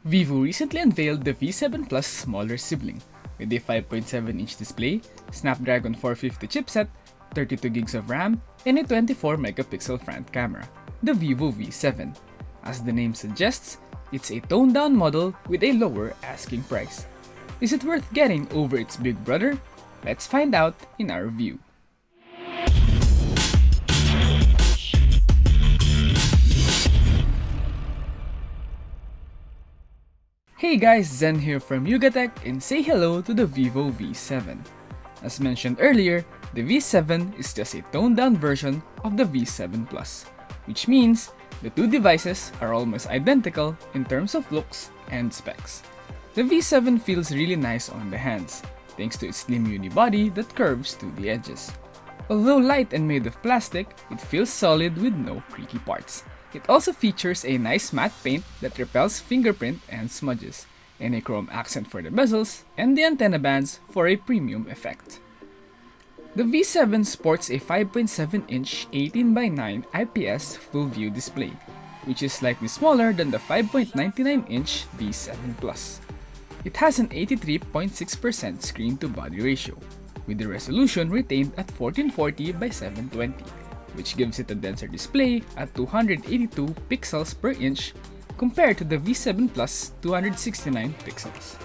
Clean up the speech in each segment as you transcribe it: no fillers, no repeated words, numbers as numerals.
Vivo recently unveiled the V7 Plus smaller sibling with a 5.7-inch display, Snapdragon 450 chipset, 32 gigs of RAM, and a 24-megapixel front camera, the Vivo V7. As the name suggests, it's a toned-down model with a lower asking price. Is it worth getting over its big brother? Let's find out in our review. Hey guys, Zen here from Yugatech and say hello to the Vivo V7. As mentioned earlier, the V7 is just a toned-down version of the V7 Plus, which means the two devices are almost identical in terms of looks and specs. The V7 feels really nice on the hands, thanks to its slim unibody that curves to the edges. Although light and made of plastic, it feels solid with no creaky parts. It also features a nice matte paint that repels fingerprint and smudges, and a chrome accent for the bezels and the antenna bands for a premium effect. The V7 sports a 5.7-inch 18:9 IPS full-view display, which is slightly smaller than the 5.99-inch V7 Plus. It has an 83.6% screen-to-body ratio, with the resolution retained at 1440 by 720. Which gives it a denser display at 282 pixels per inch compared to the V7 Plus 269 pixels.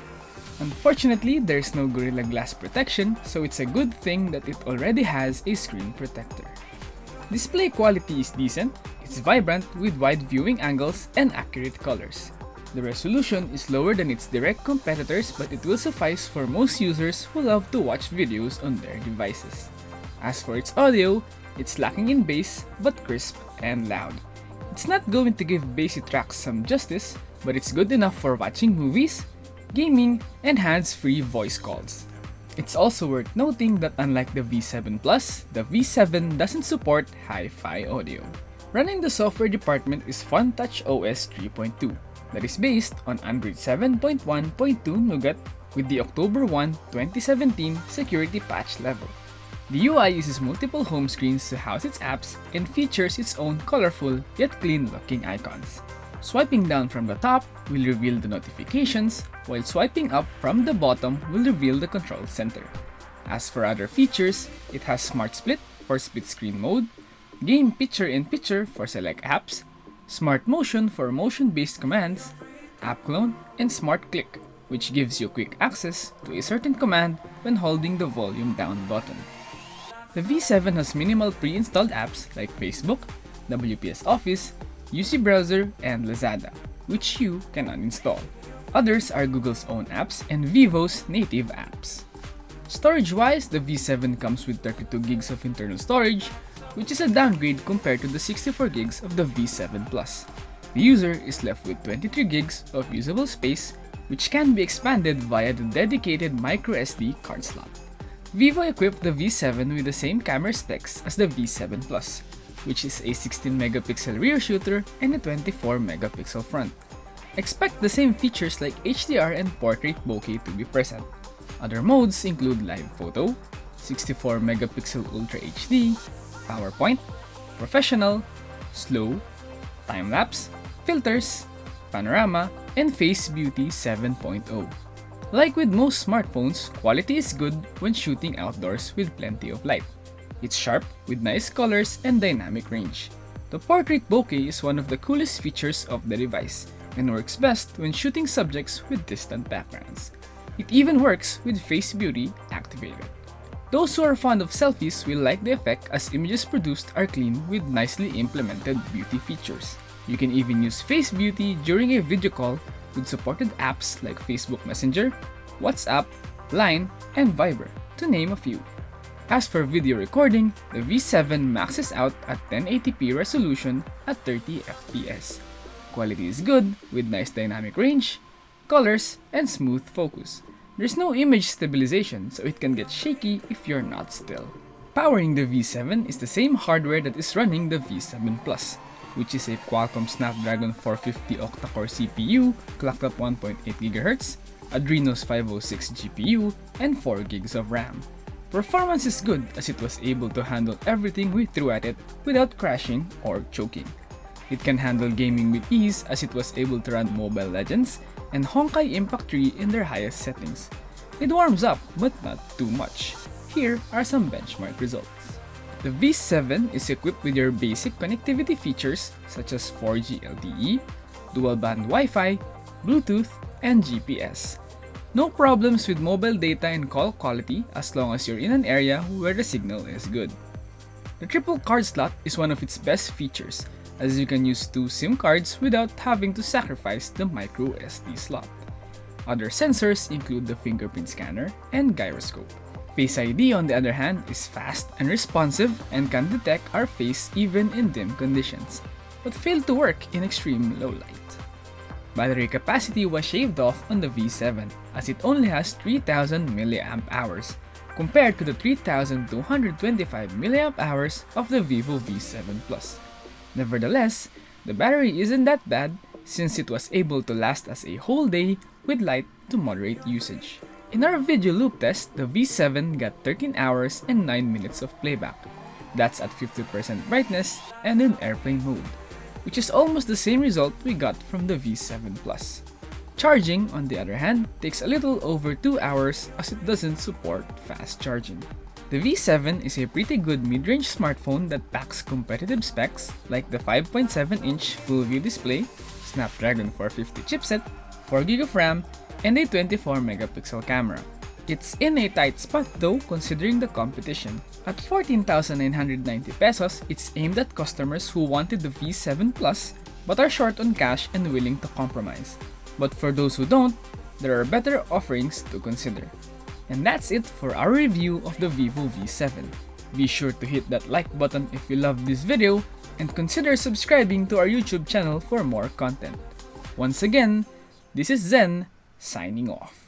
Unfortunately, there's no Gorilla Glass protection, so it's a good thing that it already has a screen protector. Display quality is decent, it's vibrant with wide viewing angles and accurate colors. The resolution is lower than its direct competitors, but it will suffice for most users who love to watch videos on their devices. As for its audio, it's lacking in bass, but crisp and loud. It's not going to give bassy tracks some justice, but it's good enough for watching movies, gaming, and hands-free voice calls. It's also worth noting that unlike the V7 Plus, the V7 doesn't support hi-fi audio. Running the software department is FunTouch OS 3.2, that is based on Android 7.1.2 Nougat with the October 1, 2017 security patch level. The UI uses multiple home screens to house its apps and features its own colorful yet clean-looking icons. Swiping down from the top will reveal the notifications, while swiping up from the bottom will reveal the control center. As for other features, it has Smart Split for split-screen mode, Game Picture-in-Picture for select apps, Smart Motion for motion-based commands, App Clone, and Smart Click, which gives you quick access to a certain command when holding the volume down button. The V7 has minimal pre-installed apps like Facebook, WPS Office, UC Browser, and Lazada, which you can uninstall. Others are Google's own apps and Vivo's native apps. Storage-wise, the V7 comes with 32 gigs of internal storage, which is a downgrade compared to the 64 gigs of the V7 Plus. The user is left with 23 gigs of usable space, which can be expanded via the dedicated microSD card slot. Vivo equipped the V7 with the same camera specs as the V7 Plus, which is a 16-megapixel rear shooter and a 24-megapixel front. Expect the same features like HDR and portrait bokeh to be present. Other modes include live photo, 64-megapixel Ultra HD, PowerPoint, Professional, Slow, Time-lapse, Filters, Panorama, and Face Beauty 7.0. Like with most smartphones, quality is good when shooting outdoors with plenty of light. It's sharp with nice colors and dynamic range. The portrait bokeh is one of the coolest features of the device and works best when shooting subjects with distant backgrounds. It even works with Face Beauty activated. Those who are fond of selfies will like the effect as images produced are clean with nicely implemented beauty features. You can even use Face Beauty during a video call with supported apps like Facebook Messenger, WhatsApp, Line, and Viber, to name a few. As for video recording, the V7 maxes out at 1080p resolution at 30 FPS. Quality is good with nice dynamic range, colors, and smooth focus. There's no image stabilization, so it can get shaky if you're not still. Powering the V7 is the same hardware that is running the V7 Plus, which is a Qualcomm Snapdragon 450 octa-core CPU clocked at 1.8 GHz, Adreno's 506 GPU, and 4 GB of RAM. Performance is good as it was able to handle everything we threw at it without crashing or choking. It can handle gaming with ease as it was able to run Mobile Legends and Honkai Impact 3 in their highest settings. It warms up, but not too much. Here are some benchmark results. The V7 is equipped with your basic connectivity features such as 4G LTE, dual band Wi-Fi, Bluetooth, and GPS. No problems with mobile data and call quality as long as you're in an area where the signal is good. The triple card slot is one of its best features, as you can use 2 SIM cards without having to sacrifice the micro SD slot. Other sensors include the fingerprint scanner and gyroscope. Face ID, on the other hand, is fast and responsive and can detect our face even in dim conditions, but failed to work in extreme low light. Battery capacity was shaved off on the V7 as it only has 3000 mAh compared to the 3225 mAh of the Vivo V7 Plus. Nevertheless, the battery isn't that bad since it was able to last us a whole day with light to moderate usage. In our video loop test, the V7 got 13 hours and 9 minutes of playback. That's at 50% brightness and in airplane mode, which is almost the same result we got from the V7 Plus. Charging, on the other hand, takes a little over 2 hours as it doesn't support fast charging. The V7 is a pretty good mid-range smartphone that packs competitive specs like the 5.7-inch full-view display, Snapdragon 450 chipset, 4GB of RAM, and a 24-megapixel camera. It's in a tight spot though considering the competition. At 14,990 pesos, it's aimed at customers who wanted the V7 Plus but are short on cash and willing to compromise. But for those who don't, there are better offerings to consider. And that's it for our review of the Vivo V7. Be sure to hit that like button if you loved this video and consider subscribing to our YouTube channel for more content. Once again, this is Zen, signing off.